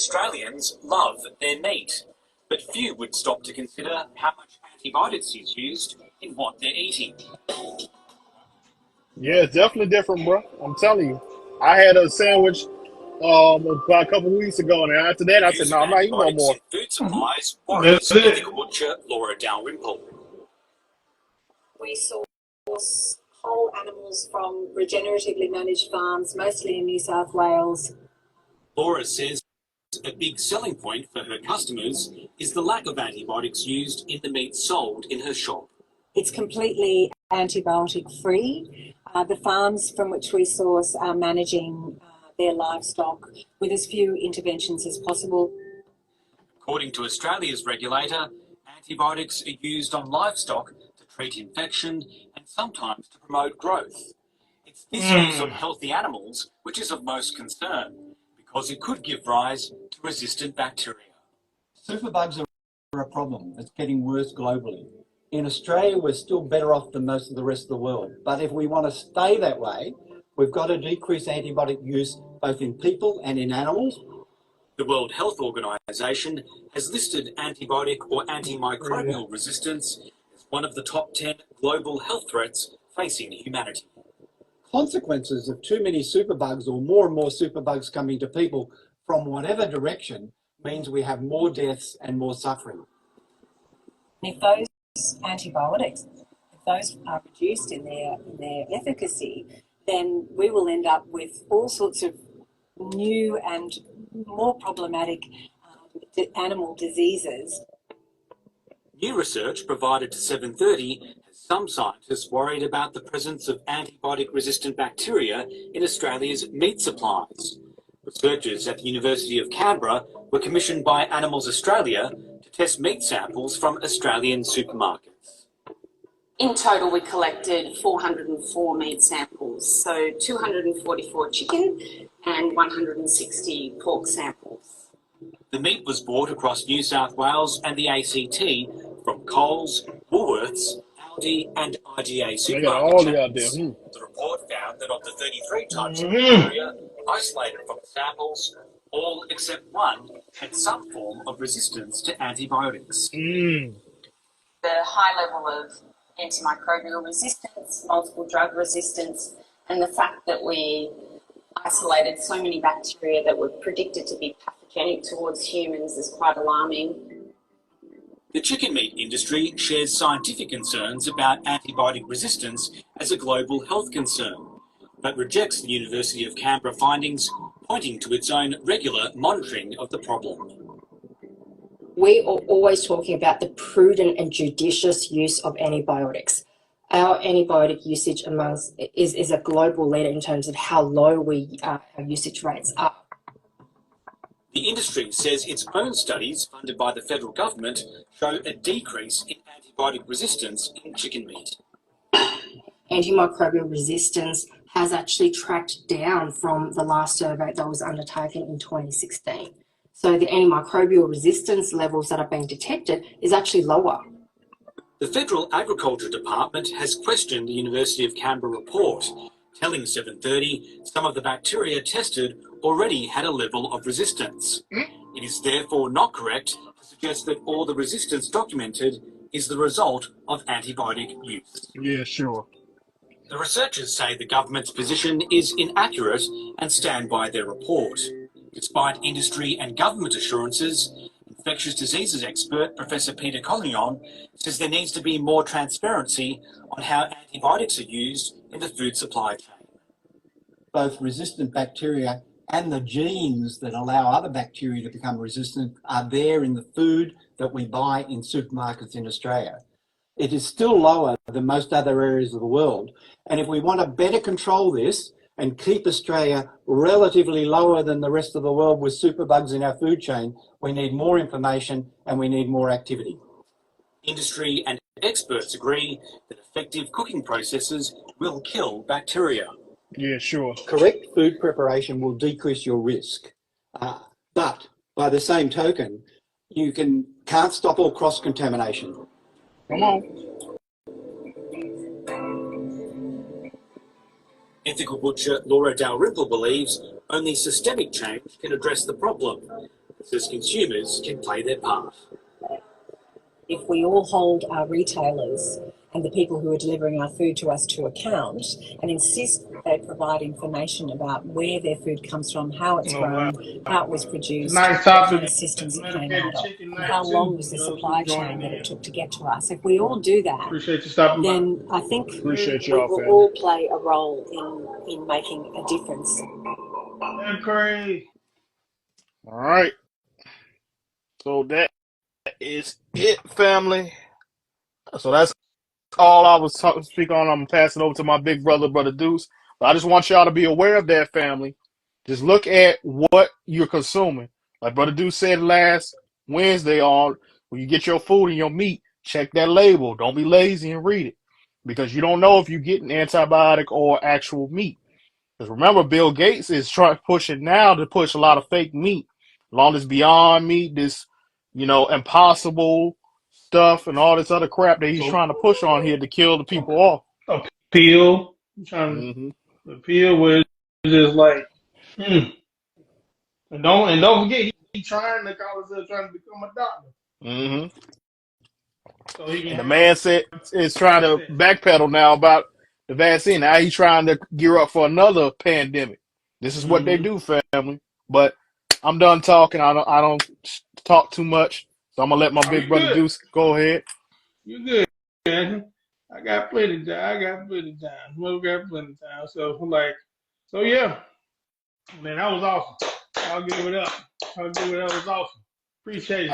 Australians love their meat, but few would stop to consider how much antibiotics is used in what they're eating. Yeah, it's definitely different, bro. I'm telling you. I had a sandwich about a couple of weeks ago, and after that, The I said, use "No, of I'm not eating no antibiotics more." in food supplies That's worries it. ethical butcher Laura Dalrymple. We source whole animals from regeneratively managed farms, mostly in New South Wales. Laura says a big selling point for her customers is the lack of antibiotics used in the meat sold in her shop. It's completely antibiotic free. The farms from which we source are managing their livestock with as few interventions as possible. According to Australia's regulator, antibiotics are used on livestock to treat infection and sometimes to promote growth. It's this use on healthy animals which is of most concern, because it could give rise to resistant bacteria. Superbugs are a problem. It's getting worse globally. In Australia, we're still better off than most of the rest of the world. But if we want to stay that way, we've got to decrease antibiotic use both in people and in animals. The World Health Organization has listed antibiotic or antimicrobial resistance as one of the top 10 global health threats facing humanity. Consequences of too many superbugs or more and more superbugs coming to people from whatever direction means we have more deaths and more suffering. If those antibiotics, if those are reduced in their efficacy, then we will end up with all sorts of new and more problematic animal diseases. New research provided to 730 has some scientists worried about the presence of antibiotic-resistant bacteria in Australia's meat supplies. Researchers at the University of Canberra were commissioned by Animals Australia to test meat samples from Australian supermarkets. In total, we collected 404 meat samples, so 244 chicken and 160 pork samples. The meat was bought across New South Wales and the ACT from Coles, Woolworths, Aldi and IGA They got all supermarket the out there. chains. The report found that of the 33 types of bacteria isolated from the samples, all except one had some form of resistance to antibiotics. The high level of antimicrobial resistance, multiple drug resistance, and the fact that we isolated so many bacteria that were predicted to be pathogenic towards humans is quite alarming. The chicken meat industry shares scientific concerns about antibiotic resistance as a global health concern, but rejects the University of Canberra findings, pointing to its own regular monitoring of the problem. We are always talking about the prudent and judicious use of antibiotics. Our antibiotic usage is a global leader in terms of how low our usage rates are. The industry says its own studies, funded by the federal government, show a decrease in antibiotic resistance in chicken meat. Antimicrobial resistance has actually tracked down from the last survey that was undertaken in 2016. So the antimicrobial resistance levels that are being detected is actually lower. The Federal Agriculture Department has questioned the University of Canberra report, telling 730 some of the bacteria tested already had a level of resistance. It is therefore not correct to suggest that all the resistance documented is the result of antibiotic use. Yeah, sure. The researchers say the government's position is inaccurate and stand by their report. Despite industry and government assurances, infectious diseases expert Professor Peter Collignon says there needs to be more transparency on how antibiotics are used in the food supply chain. Both resistant bacteria and the genes that allow other bacteria to become resistant are there in the food that we buy in supermarkets in Australia. It is still lower than most other areas of the world. And if we want to better control this and keep Australia relatively lower than the rest of the world with superbugs in our food chain, we need more information and we need more activity. Industry and experts agree that effective cooking processes will kill bacteria. Yeah, sure. Correct food preparation will decrease your risk. But by the same token, you can't stop all cross-contamination. Come on. Ethical butcher Laura Dalrymple believes only systemic change can address the problem. as consumers can play their part. If we all hold our retailers and the people who are delivering our food to us to account and insist that they provide information about where their food comes from, how it's Oh, wow. grown, how it was It's a produced, nice what kind topic. of systems it came Medicated out of, chicken and night how long too. was the Those who supply joining chain that it in. took to get to us. If we all do that, Appreciate you stopping by. then I think Appreciate we y'all, will family. all play a role in making a difference. And Craig. All right. So that is it, family. So that's all I was speak on. I'm gonna pass it over to my big brother, Brother Deuce. But I just want y'all to be aware of that, family. Just look at what you're consuming. Like Brother Deuce said last Wednesday on when you get your food and your meat, check that label. Don't be lazy and read it. Because you don't know if you're getting antibiotic or actual meat. Because remember, Bill Gates is pushing now to push a lot of fake meat, along this Beyond Meat, this impossible stuff, and all this other crap that he's So, trying to push on here to kill the people off. appeal. I'm trying Hmm to appeal where it's just like, hmm. And don't forget he trying to call himself trying to become a doctor. hmm So he And the can man said is trying have to access. backpedal now about the vaccine. Now he's trying to gear up for another pandemic. This is what they Mm-hmm. do, family. But I'm done talking. I don't talk too much, so I'm gonna let my Oh, big you brother good. Deuce go ahead. You good, man. I got plenty of time. I got plenty of time. We got plenty of time. So yeah. Man, that was awesome. I'll give it up. That was awesome. Appreciate it.